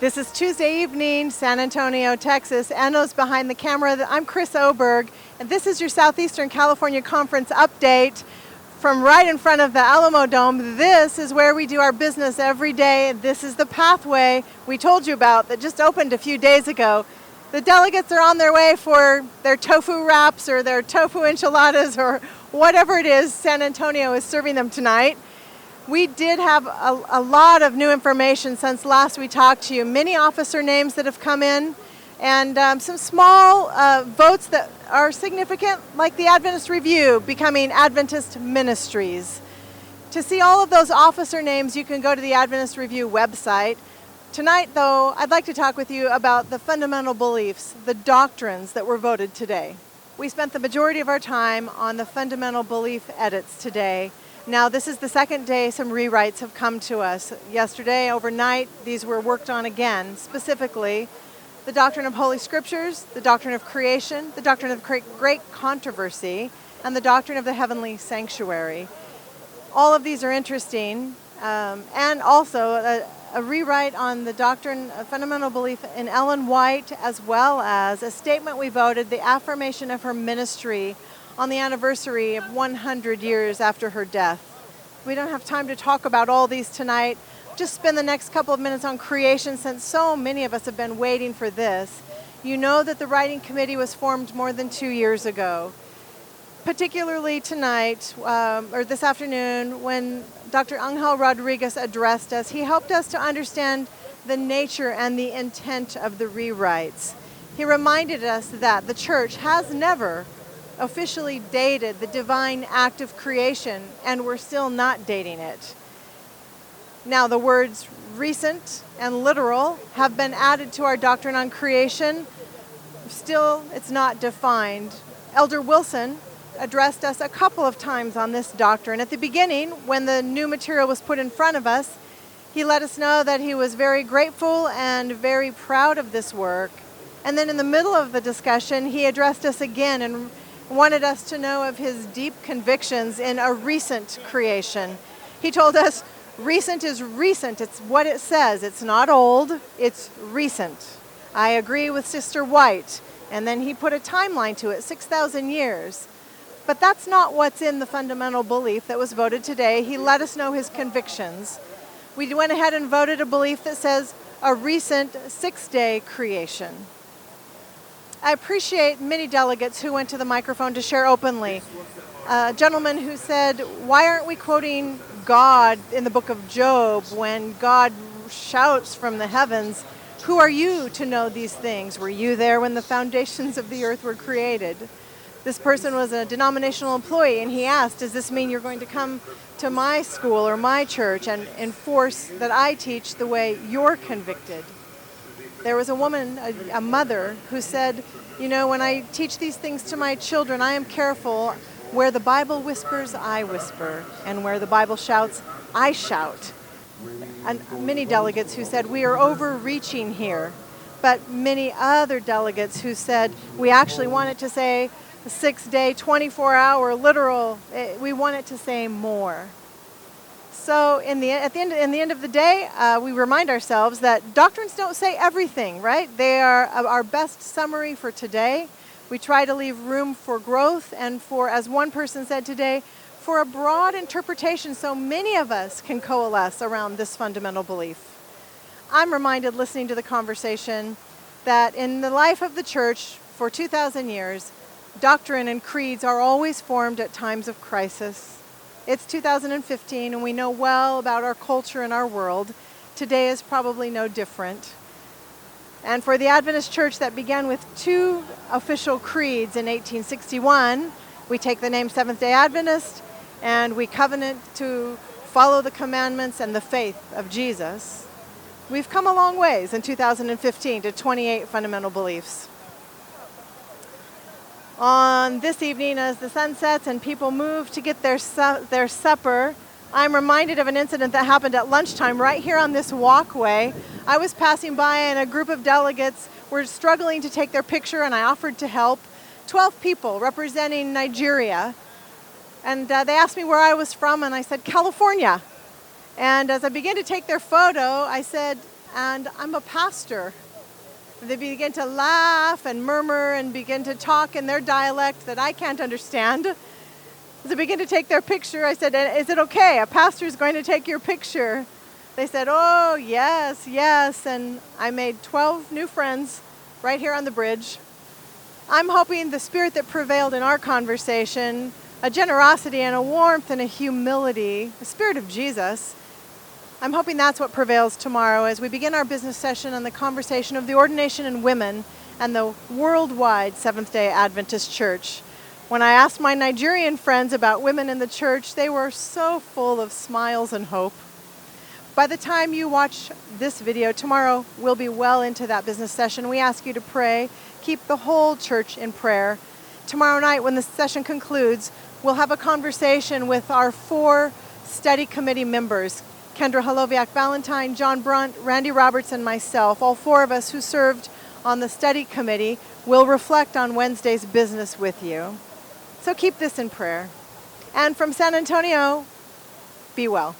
This is Tuesday evening, San Antonio, Texas. Anno's behind the camera. I'm Chris Oberg, and this is your Southeastern California Conference update from right in front of the Alamo Dome. This is where we do our business every day. This is the pathway we told you about that just opened a few days ago. The delegates are on their way for their tofu wraps or their tofu enchiladas or whatever it is San Antonio is serving them tonight. We did have a lot of new information since last we talked to you. Many officer names that have come in and some small votes that are significant, like the Adventist Review becoming Adventist Ministries. To see all of those officer names, you can go to the Adventist Review website. Tonight, though, I'd like to talk with you about the fundamental beliefs, the doctrines that were voted today. We spent the majority of our time on the fundamental belief edits today. Now, this is the second day some rewrites have come to us. Yesterday, overnight, these were worked on again, specifically the doctrine of Holy Scriptures, the doctrine of creation, the doctrine of great controversy, and the doctrine of the heavenly sanctuary. All of these are interesting, and also a rewrite on the doctrine of fundamental belief in Ellen White, as well as a statement we voted, the affirmation of her ministry on the anniversary of 100 years after her death. We don't have time to talk about all these tonight. Just spend the next couple of minutes on creation, since so many of us have been waiting for this. You know that the writing committee was formed more than 2 years ago. Particularly tonight, or this afternoon, when Dr. Angel Rodriguez addressed us, he helped us to understand the nature and the intent of the rewrites. He reminded us that the church has never officially dated the divine act of creation, and we're still not dating it. Now, the words recent and literal have been added to our doctrine on creation. Still, it's not defined. Elder Wilson addressed us a couple of times on this doctrine. At the beginning, when the new material was put in front of us, he let us know that he was very grateful and very proud of this work. And then in the middle of the discussion, he addressed us again and wanted us to know of his deep convictions in a recent creation. He told us recent is recent. It's what it says. It's not old. It's recent. I agree with Sister White. And then he put a timeline to it, 6,000 years. But that's not what's in the fundamental belief that was voted today. He let us know his convictions. We went ahead and voted a belief that says a recent 6-day creation. I appreciate many delegates who went to the microphone to share openly. A gentleman who said, why aren't we quoting God in the book of Job when God shouts from the heavens, who are you to know these things? Were you there when the foundations of the earth were created? This person was a denominational employee, and he asked, does this mean you're going to come to my school or my church and enforce that I teach the way you're convicted? There was a woman, a mother, who said, you know, when I teach these things to my children, I am careful. Where the Bible whispers, I whisper. And where the Bible shouts, I shout. And many delegates who said, we are overreaching here. But many other delegates who said, we actually want it to say a 6-day, 24-hour, literal. We want it to say more. So at the end of the day, we remind ourselves that doctrines don't say everything, right? They are our best summary for today. We try to leave room for growth and for, as one person said today, for a broad interpretation so many of us can coalesce around this fundamental belief. I'm reminded, listening to the conversation, that in the life of the church for 2,000 years, doctrine and creeds are always formed at times of crisis. It's 2015, and we know well about our culture and our world. Today is probably no different. And for the Adventist Church that began with 2 official creeds in 1861, we take the name Seventh-day Adventist, and we covenant to follow the commandments and the faith of Jesus. We've come a long ways in 2015 to 28 fundamental beliefs. On this evening, as the sun sets and people move to get their supper, I'm reminded of an incident that happened at lunchtime right here on this walkway. I was passing by and a group of delegates were struggling to take their picture, and I offered to help. 12 people representing Nigeria. And they asked me where I was from, and I said, California. And as I began to take their photo, I said, and I'm a pastor. They begin to laugh and murmur and begin to talk in their dialect that I can't understand. As they begin to take their picture, I said, "Is it okay? A pastor is going to take your picture." They said, "Oh, yes, yes." And I made 12 new friends right here on the bridge. I'm hoping the spirit that prevailed in our conversation, a generosity and a warmth and a humility, the spirit of Jesus, I'm hoping that's what prevails tomorrow as we begin our business session on the conversation of the ordination in women and the worldwide Seventh-day Adventist Church. When I asked my Nigerian friends about women in the church, they were so full of smiles and hope. By the time you watch this video tomorrow, we'll be well into that business session. We ask you to pray, keep the whole church in prayer. Tomorrow night, when the session concludes, we'll have a conversation with our 4 study committee members, Kendra Holoviak-Valentine, John Brunt, Randy Roberts, and myself. All 4 of us who served on the study committee will reflect on Wednesday's business with you. So keep this in prayer. And from San Antonio, be well.